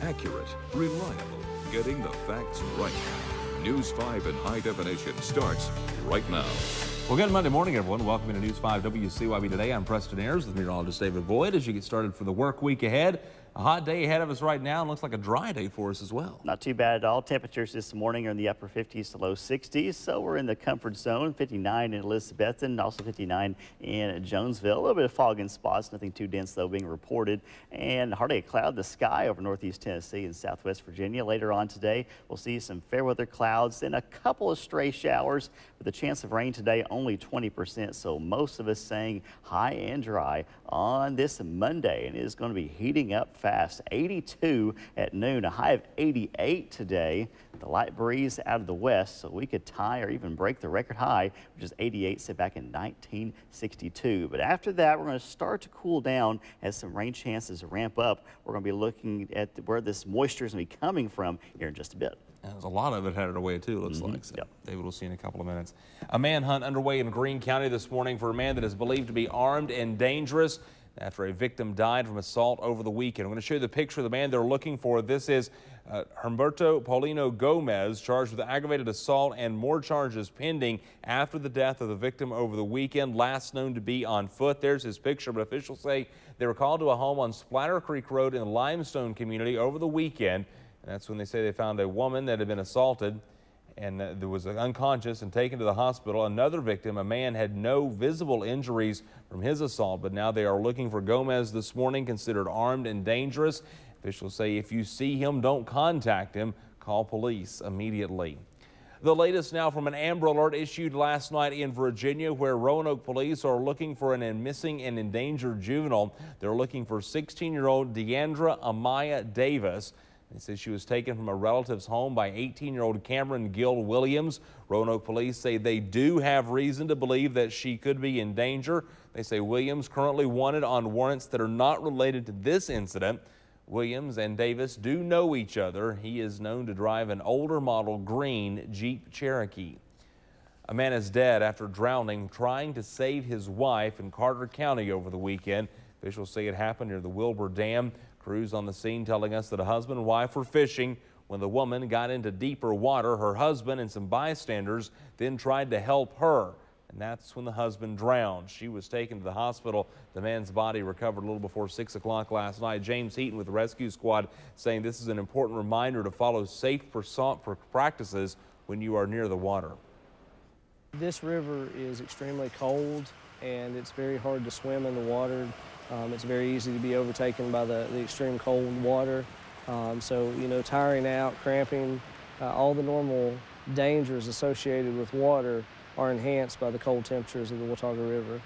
Accurate, reliable, getting the facts right. News 5 in high definition starts right now. Well, good Monday morning, everyone. Welcome to News 5 WCYB today. I'm Preston Ayers with meteorologist David Boyd as you get started for the work week ahead. A hot day ahead of us right now and looks like a dry day for us as well. Not too bad at all. Temperatures this morning are in the upper 50s to low 60s, so we're in the comfort zone. 59 in Elizabethton, also 59 in Jonesville. A little bit of fog in spots, nothing too dense though being reported, and hardly a cloud in the sky over northeast Tennessee and southwest Virginia. Later on today, we'll see some fair weather clouds, then a couple of stray showers with a chance of rain today, only 20%. So most of us saying high and dry on this Monday, and it is going to be heating up fast. 82 at noon, a high of 88 today. The light breeze out of the west, so we could tie or even break the record high, which is 88 set back in 1962. But after that, we're going to start to cool down as some rain chances ramp up. We're going to be looking at where this moisture is going to be coming from here in just a bit. There's a lot of it headed away too, looks like. So Yep. David will see in a couple of minutes. A manhunt underway in Greene County this morning for a man that is believed to be armed and dangerous after a victim died from assault over the weekend. I'm going to show you the picture of the man they're looking for. This is Humberto Paulino Gomez, charged with aggravated assault and more charges pending after the death of the victim over the weekend, last known to be on foot. There's his picture, but officials say they were called to a home on Splatter Creek Road in the Limestone community over the weekend. And that's when they say they found a woman that had been assaulted and there was unconscious and taken to the hospital. Another victim, a man, had no visible injuries from his assault, but now they are looking for Gomez this morning, considered armed and dangerous. Officials say if you see him, don't contact him. Call police immediately. The latest now from an Amber Alert issued last night in Virginia, where Roanoke police are looking for an missing and endangered juvenile. They're looking for 16-year-old Deandra Amaya Davis. They say she was taken from a relative's home by 18-year-old Cameron Gill Williams. Roanoke police say they do have reason to believe that she could be in danger. They say Williams currently wanted on warrants that are not related to this incident. Williams and Davis do know each other. He is known to drive an older model green Jeep Cherokee. A man is dead after drowning trying to save his wife in Carter County over the weekend. Officials say it happened near the Wilbur Dam. Crews on the scene telling us that a husband and wife were fishing when the woman got into deeper water. Her husband and some bystanders then tried to help her, and that's when the husband drowned. She was taken to the hospital. The man's body recovered a little before 6 o'clock last night. James Heaton with the rescue squad saying this is an important reminder to follow safe practices when you are near the water. This river is extremely cold and it's very hard to swim in the water. It's very easy to be overtaken by the extreme cold water. So, you know, tiring out, cramping, all the normal dangers associated with water are enhanced by the cold temperatures of the Watauga River.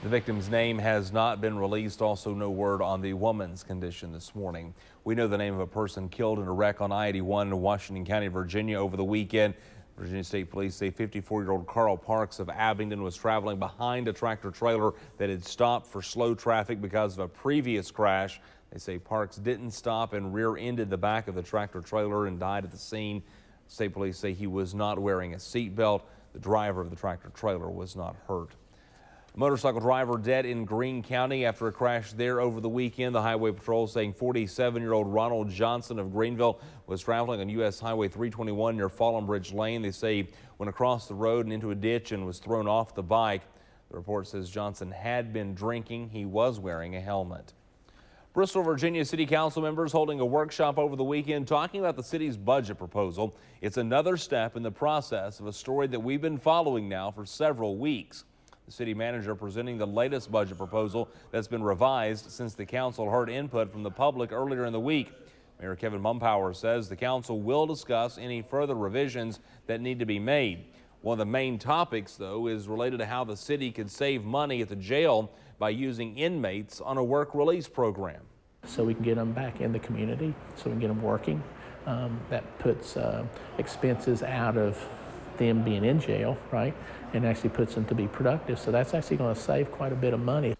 The victim's name has not been released. Also, no word on the woman's condition this morning. We know the name of a person killed in a wreck on I-81 in Washington County, Virginia over the weekend. Virginia State Police say 54-year-old Carl Parks of Abingdon was traveling behind a tractor trailer that had stopped for slow traffic because of a previous crash. They say Parks didn't stop and rear-ended the back of the tractor trailer and died at the scene. State Police say he was not wearing a seatbelt. The driver of the tractor trailer was not hurt. A motorcycle driver dead in Greene County after a crash there over the weekend. The Highway Patrol saying 47-year-old Ronald Johnson of Greenville was traveling on U.S. Highway 321 near Fallen Bridge Lane. They say went across the road and into a ditch and was thrown off the bike. The report says Johnson had been drinking. He was wearing a helmet. Bristol, Virginia City Council members holding a workshop over the weekend talking about the city's budget proposal. It's another step in the process of a story that we've been following now for several weeks. The city manager presenting the latest budget proposal that's been revised since the council heard input from the public earlier in the week. Mayor Kevin Mumpower says the council will discuss any further revisions that need to be made. One of the main topics, though, is related to how the city could save money at the jail by using inmates on a work release program. So we can get them back in the community, so we can get them working. That puts expenses out of them being in jail, right, and actually puts them to be productive. So that's actually going to save quite a bit of money.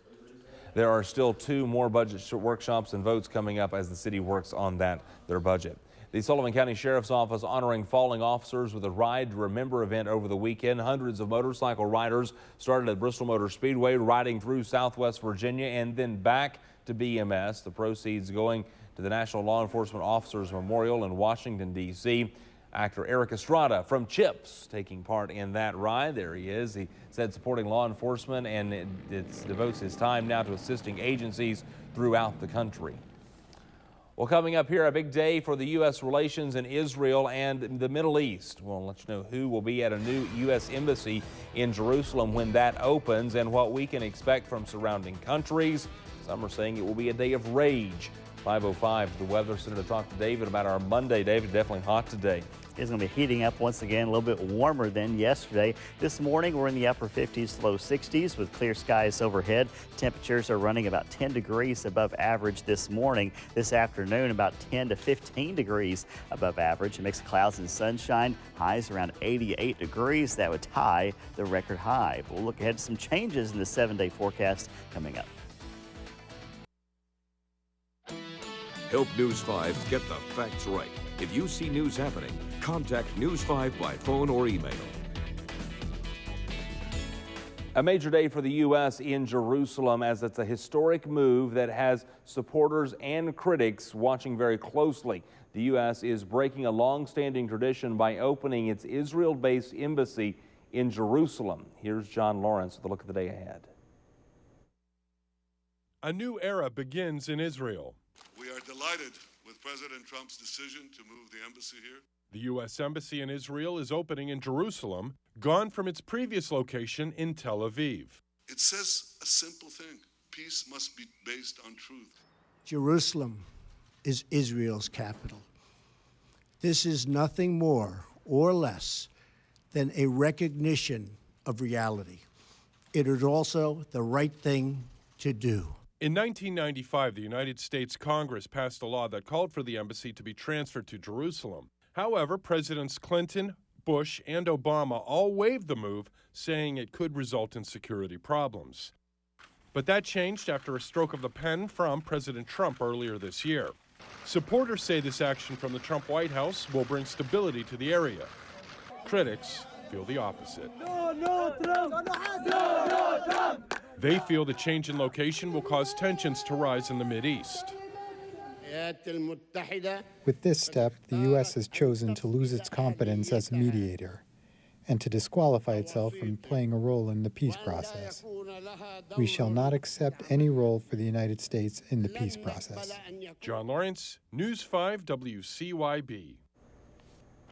There are still 2 more budget workshops and votes coming up as the city works on their budget. The Sullivan County Sheriff's Office honoring falling officers with a Ride to Remember event over the weekend. Hundreds of motorcycle riders started at Bristol Motor Speedway, riding through Southwest Virginia and then back to BMS. The proceeds going to the National Law Enforcement Officers Memorial in Washington, D.C. Actor Eric Estrada from CHIPS taking part in that ride. There he is. He said supporting law enforcement and it devotes his time now to assisting agencies throughout the country. Well, coming up here, a big day for the U.S. relations in Israel and the Middle East. We'll let you know who will be at a new U.S. embassy in Jerusalem when that opens and what we can expect from surrounding countries. Some are saying it will be a day of rage. 5:05 to the Weather Center to talk to David about our Monday. David, definitely hot today. It's going to be heating up once again, a little bit warmer than yesterday. This morning, we're in the upper 50s to low 60s with clear skies overhead. Temperatures are running about 10 degrees above average this morning. This afternoon, about 10 to 15 degrees above average. A mix of clouds and sunshine. Highs around 88 degrees. That would tie the record high. We'll look ahead to some changes in the 7-day forecast coming up. Help News 5 get the facts right. If you see news happening, contact News 5 by phone or email. A major day for the U.S. in Jerusalem, as it's a historic move that has supporters and critics watching very closely. The U.S. is breaking a long-standing tradition by opening its Israel-based embassy in Jerusalem. Here's John Lawrence with a look at the day ahead. A new era begins in Israel. We are delighted with President Trump's decision to move the embassy here. The U.S. Embassy in Israel is opening in Jerusalem, gone from its previous location in Tel Aviv. It says a simple thing: peace must be based on truth. Jerusalem is Israel's capital. This is nothing more or less than a recognition of reality. It is also the right thing to do. In 1995, the United States Congress passed a law that called for the embassy to be transferred to Jerusalem. However, Presidents Clinton, Bush, and Obama all waived the move, saying it could result in security problems. But that changed after a stroke of the pen from President Trump earlier this year. Supporters say this action from the Trump White House will bring stability to the area. Critics feel the opposite. No, Trump! No, Trump! They feel the change in location will cause tensions to rise in the Mideast. With this step, the U.S. has chosen to lose its competence as a mediator and to disqualify itself from playing a role in the peace process. We shall not accept any role for the United States in the peace process. John Lawrence, News 5 WCYB.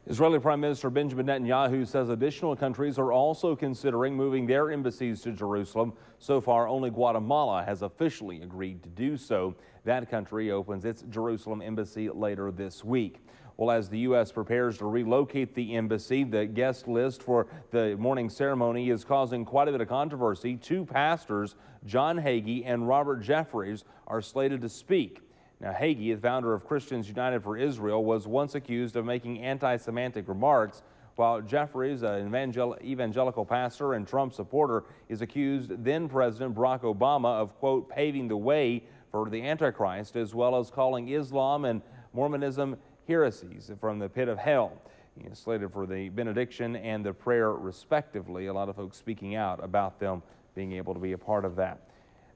Israeli Prime Minister Benjamin Netanyahu says additional countries are also considering moving their embassies to Jerusalem. So far, only Guatemala has officially agreed to do so. That country opens its Jerusalem embassy later this week. Well, as the U.S. prepares to relocate the embassy, the guest list for the morning ceremony is causing quite a bit of controversy. Two pastors, John Hagee and Robert Jeffries, are slated to speak. Now, Hagee, the founder of Christians United for Israel, was once accused of making anti-Semitic remarks, while Jeffries, an evangelical pastor and Trump supporter, is accused then-President Barack Obama of, quote, paving the way for the Antichrist, as well as calling Islam and Mormonism heresies from the pit of hell. He is slated for the benediction and the prayer, respectively. A lot of folks speaking out about them being able to be a part of that.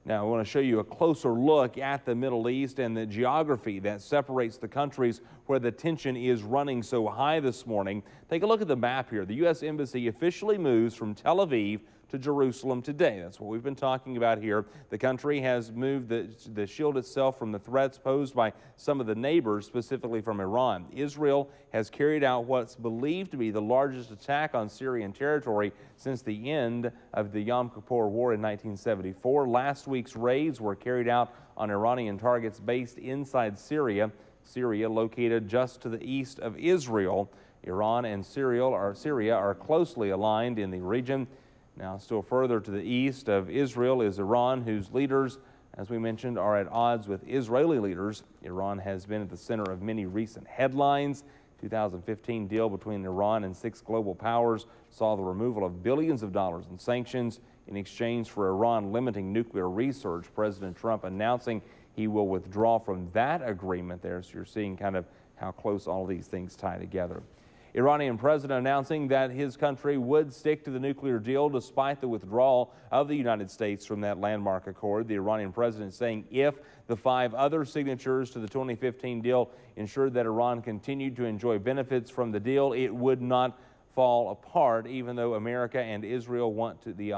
Now, I want to show you a closer look at the Middle East and the geography that separates the countries where the tension is running so high this morning. Take a look at the map here. The U.S. Embassy officially moves from Tel Aviv to Jerusalem today. That's what we've been talking about here. The country has moved to shield itself from the threats posed by some of the neighbors, specifically from Iran. Israel has carried out what's believed to be the largest attack on Syrian territory since the end of the Yom Kippur War in 1974. Last week's raids were carried out on Iranian targets based inside Syria. Syria, located just to the east of Israel. Iran and Syria are closely aligned in the region. Now, still further to the east of Israel is Iran, whose leaders, as we mentioned, are at odds with Israeli leaders. Iran has been at the center of many recent headlines. 2015 deal between Iran and 6 global powers saw the removal of billions of dollars in sanctions in exchange for Iran limiting nuclear research. President Trump announcing he will withdraw from that agreement there. So you're seeing kind of how close all of these things tie together. Iranian president announcing that his country would stick to the nuclear deal despite the withdrawal of the United States from that landmark accord. The Iranian president saying if the 5 other signatures to the 2015 deal ensured that Iran continued to enjoy benefits from the deal, it would not fall apart, even though America and Israel want the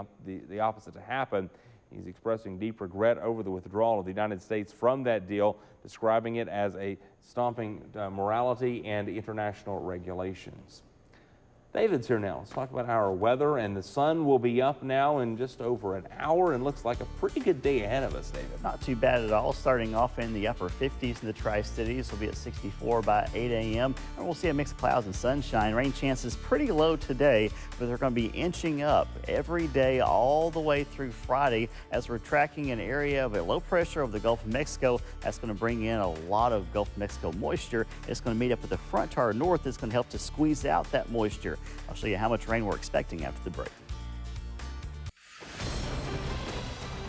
opposite to happen. He's expressing deep regret over the withdrawal of the United States from that deal, describing it as a stomping morality and international regulations. David's here now. Let's talk about our weather, and the sun will be up now in just over an hour and looks like a pretty good day ahead of us, David. Not too bad at all. Starting off in the upper 50s in the Tri-Cities. We'll be at 64 by 8 a.m. and we'll see a mix of clouds and sunshine. Rain chances pretty low today, but they're going to be inching up every day all the way through Friday as we're tracking an area of a low pressure over the Gulf of Mexico. That's going to bring in a lot of Gulf of Mexico moisture. It's going to meet up with the front to our north. It's going to help to squeeze out that moisture. I'll show you how much rain we're expecting after the break.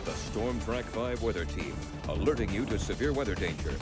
The Storm Track 5 weather team alerting you to severe weather danger.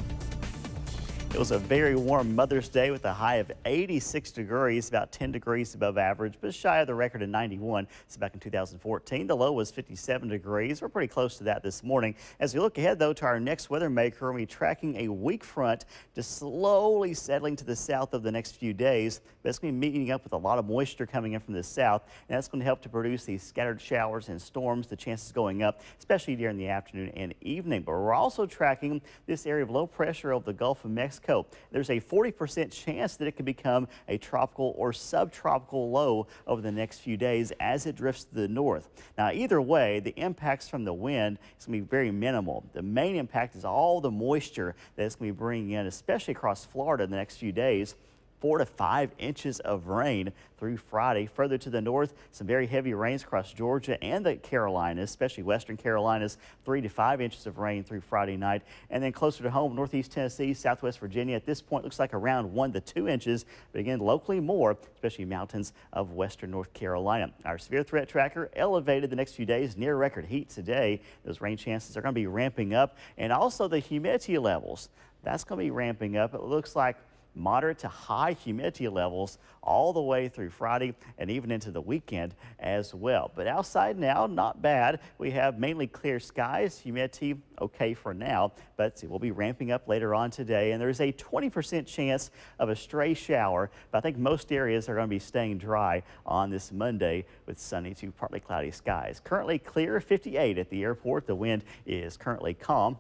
It was a very warm Mother's Day with a high of 86 degrees, about 10 degrees above average, but shy of the record of 91. It's back in 2014. The low was 57 degrees. We're pretty close to that this morning. As we look ahead, though, to our next weather maker, we'll be tracking a weak front just slowly settling to the south over the next few days. But it's going to be meeting up with a lot of moisture coming in from the south, and that's going to help to produce these scattered showers and storms, the chances going up, especially during the afternoon and evening. But we're also tracking this area of low pressure over the Gulf of Mexico. There's a 40% chance that it could become a tropical or subtropical low over the next few days as it drifts to the north. Now, either way, the impacts from the wind is going to be very minimal. The main impact is all the moisture that it's going to be bringing in, especially across Florida in the next few days. 4 to 5 inches of rain through Friday. Further to the north, some very heavy rains across Georgia and the Carolinas, especially western Carolinas, 3 to 5 inches of rain through Friday night. And then closer to home, northeast Tennessee, southwest Virginia, at this point looks like around 1 to 2 inches, but again, locally more, especially mountains of western North Carolina. Our severe threat tracker elevated the next few days, near record heat today. Those rain chances are going to be ramping up, and also the humidity levels. That's going to be ramping up. It looks like moderate to high humidity levels all the way through Friday and even into the weekend as well. But outside now, not bad. We have mainly clear skies, humidity okay for now, but we'll be ramping up later on today. And there's a 20% chance of a stray shower, but I think most areas are going to be staying dry on this Monday with sunny to partly cloudy skies. Currently clear, 58 at the airport. The wind is currently calm.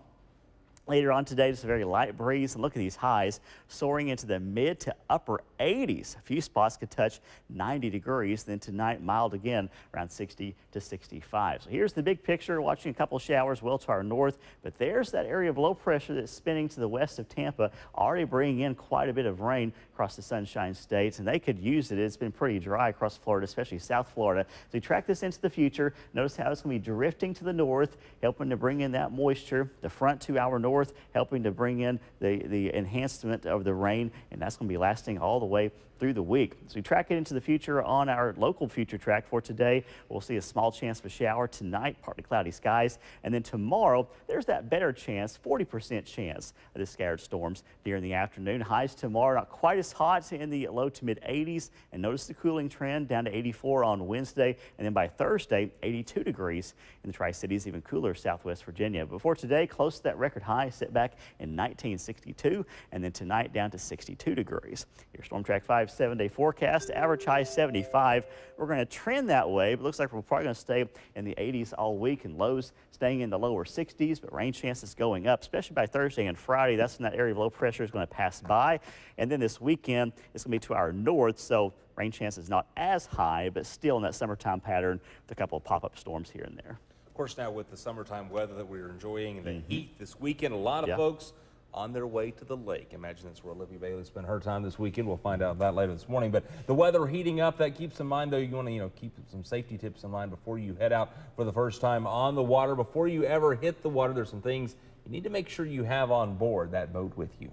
Later on today, just a very light breeze, and look at these highs soaring into the mid to upper 80s. A few spots could touch 90 degrees. Then tonight, mild again, around 60 to 65. So here's the big picture, watching a couple showers well to our north, but there's that area of low pressure that's spinning to the west of Tampa, already bringing in quite a bit of rain across the Sunshine States, and they could use it. It's been pretty dry across Florida, especially South Florida. So we track this into the future. Notice how it's going to be drifting to the north, helping to bring in that moisture. The front to our north, helping to bring in the enhancement of the rain, and that's going to be lasting all the way through the week. So we track it into the future on our local future track for today. We'll see a small chance of a shower tonight, partly cloudy skies, and then tomorrow there's that better chance, 40% chance of the scattered storms during the afternoon. Highs tomorrow not quite as hot in the low to mid 80s, and notice the cooling trend down to 84 on Wednesday, and then by Thursday 82 degrees in the Tri-Cities, even cooler southwest Virginia. Before today, close to that record high set back in 1962, and then tonight down to 62 degrees. Your Storm Track 5 7-day forecast, average high 75. We're going to trend that way, but looks like we're probably going to stay in the 80s all week, and lows staying in the lower 60s, but rain chances going up, especially by Thursday and Friday. That's when that area of low pressure is going to pass by. And then this weekend, it's going to be to our north, so rain chances not as high, but still in that summertime pattern with a couple of pop-up storms here and there. Of course, now with the summertime weather that we're enjoying and the heat this weekend, a lot of folks on their way to the lake. Imagine that's where Olivia Bailey spent her time this weekend. We'll find out that later this morning. But the weather heating up, that keeps in mind, though, you want to keep some safety tips in mind before you head out for the first time on the water. Before you ever hit the water, there's some things you need to make sure you have on board that boat with you.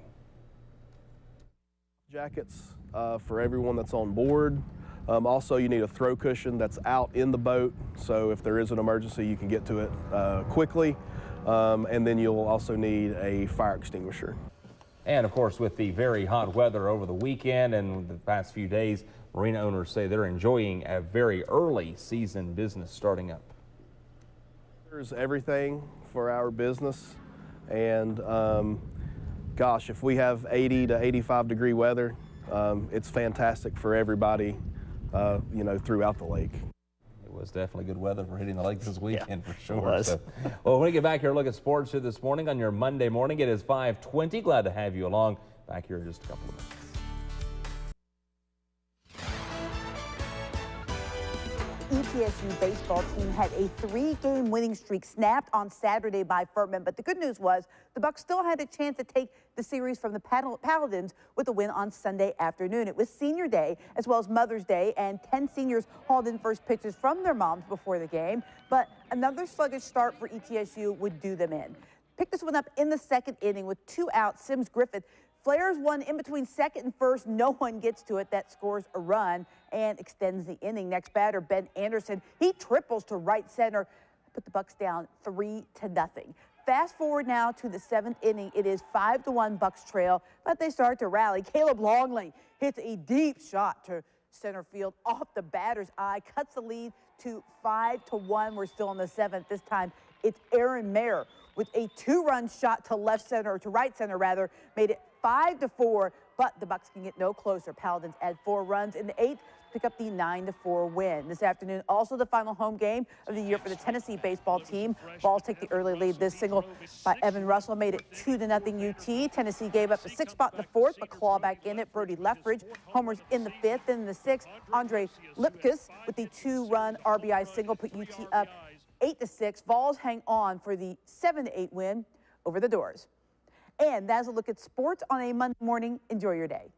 Jackets for everyone that's on board. Also, you need a throw cushion that's out in the boat, so if there is an emergency, you can get to it quickly. And then you'll also need a fire extinguisher. And of course, with the very hot weather over the weekend and the past few days, marina owners say they're enjoying a very early season business starting up. There's everything for our business, and gosh, if we have 80 to 85 degree weather, it's fantastic for everybody, you know, throughout the lake. It was definitely good weather for hitting the lake this weekend, for sure. It was. So, well, when we get back here, look at sports here this morning on your Monday morning. It is 5:20. Glad to have you along. Back here in just a couple of minutes. ETSU baseball team had a 3-game winning streak snapped on Saturday by Furman, but the good news was the Bucs still had a chance to take the series from the Paladins with a win on Sunday afternoon. It was senior day as well as Mother's Day, and 10 seniors hauled in first pitches from their moms before the game, but another sluggish start for ETSU would do them in. Picked this one up in the second inning with 2 outs. Sims Griffith flares one in between second and first. No one gets to it. That scores a run and extends the inning. Next batter, Ben Anderson. He triples to right center. Put the Bucs down 3-0. Fast forward now to the 7th inning. It is 5-1 Bucs trail, but they start to rally. Caleb Longley hits a deep shot to center field off the batter's eye, cuts the lead to 5-1. We're still in the 7th. This time it's Aaron Mayer with a 2-run shot to left center, or to right center rather, made it 5-4, but the Bucs can get no closer. Paladins add 4 runs in the 8th, pick up the 9-4 win. This afternoon, also the final home game of the year for the Tennessee baseball team. Vols take the early lead. This single by Evan Russell made it 2-0 UT. Tennessee gave up a 6th spot in the 4th, but claw back in it. Brody Lethbridge homers in the 5th. Then in the 6th, Andre Lipkus with the 2-run RBI single put UT up 8-6. Vols hang on for the 7-8 win over the Doors. And that's a look at sports on a Monday morning. Enjoy your day.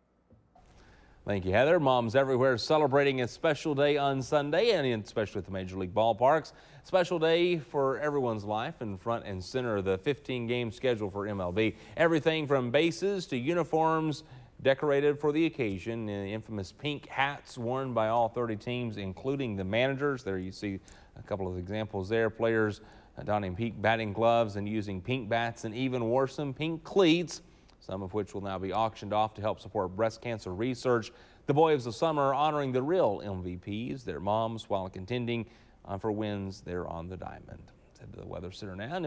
Thank you, Heather. Moms everywhere celebrating a special day on Sunday, and especially at the Major League ballparks. Special day for everyone's life, in front and center of the 15-game schedule for MLB. Everything from bases to uniforms decorated for the occasion. The infamous pink hats worn by all 30 teams, including the managers. There you see a couple of examples there. Players donning pink batting gloves and using pink bats, and even wore some pink cleats, some of which will now be auctioned off to help support breast cancer research. The Boys of the Summer are honoring the real MVPs, their moms, while contending for wins there on the diamond. Head to the Weather Center now, and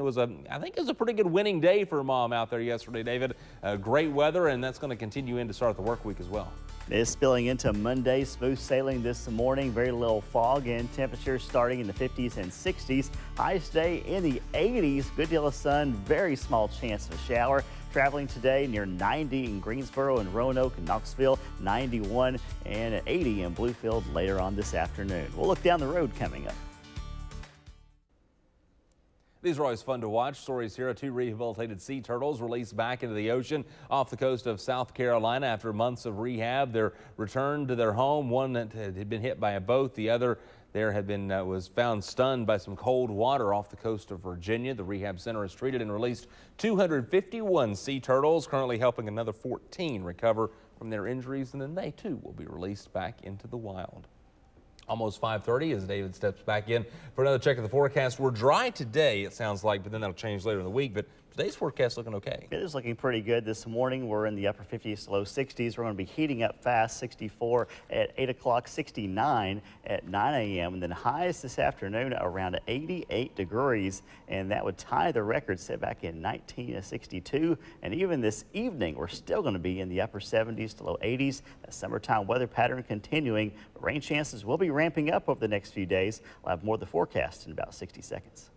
I think it was a pretty good winning day for Mom out there yesterday, David. Great weather, and that's going to continue in to start the work week as well. It's spilling into Monday. Smooth sailing this morning. Very little fog, and temperatures starting in the 50s and 60s. Highs today in the 80s. Good deal of sun. Very small chance of a shower. Traveling today near 90 in Greensboro and Roanoke and Knoxville, 91 and 80 in Bluefield later on this afternoon. We'll look down the road coming up. These are always fun to watch. Stories here of 2 rehabilitated sea turtles released back into the ocean off the coast of South Carolina after months of rehab. They're returned to their home. One that had been hit by a boat. The other there had been was found stunned by some cold water off the coast of Virginia. The rehab center has treated and released 251 sea turtles, currently helping another 14 recover from their injuries, and then they too will be released back into the wild. Almost 5:30 as David steps back in for another check of the forecast. We're dry today, it sounds like, but then that'll change later in the week. But today's forecast looking okay. It is looking pretty good this morning. We're in the upper 50s to low 60s. We're going to be heating up fast. 64 at 8 o'clock, 69 at 9 a.m. And then highs this afternoon around 88 degrees. And that would tie the record set back in 1962. And even this evening, we're still going to be in the upper 70s to low 80s. That summertime weather pattern continuing. Rain chances will be ramping up over the next few days. We'll have more of the forecast in about 60 seconds.